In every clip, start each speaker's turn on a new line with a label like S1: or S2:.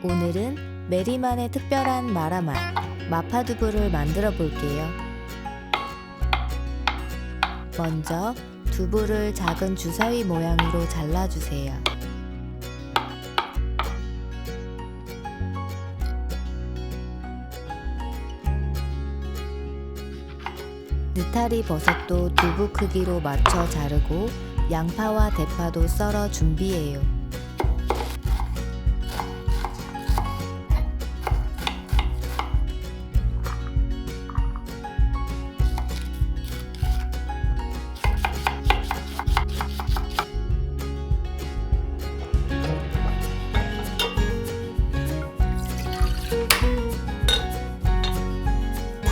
S1: 오늘은 메리만의 특별한 마라맛 마파두부를 만들어 볼게요. 먼저 두부를 작은 주사위 모양으로 잘라주세요. 느타리 버섯도 두부 크기로 맞춰 자르고 양파와 대파도 썰어 준비해요.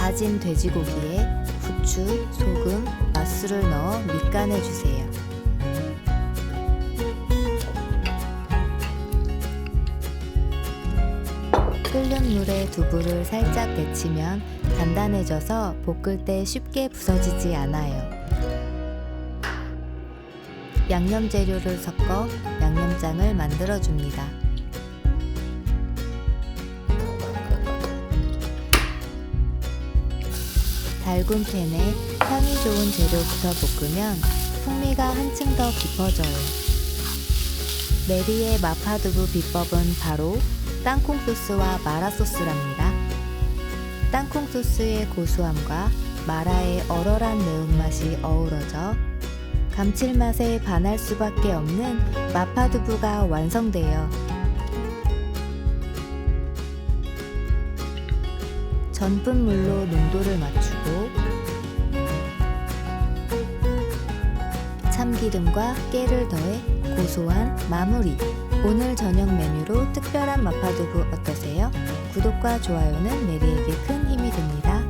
S1: 다진 돼지고기에 후추, 소금, 맛술을 넣어 밑간해주세요. 끓는 물에 두부를 살짝 데치면 단단해져서 볶을 때 쉽게 부서지지 않아요. 양념 재료를 섞어 양념장을 만들어줍니다. 달군 팬에 향이 좋은 재료부터 볶으면 풍미가 한층 더 깊어져요. 메리의 마파두부 비법은 바로 땅콩 소스와 마라 소스랍니다. 땅콩 소스의 고소함과 마라의 얼얼한 매운맛이 어우러져 감칠맛에 반할 수밖에 없는 마파두부가 완성돼요. 전분 물로 농도를 맞추고 참기름과 깨를 더해 고소한 마무리. 오늘 저녁 메뉴로 특별한 마파두부 어떠세요? 구독과 좋아요는 메리에게 큰 힘이 됩니다.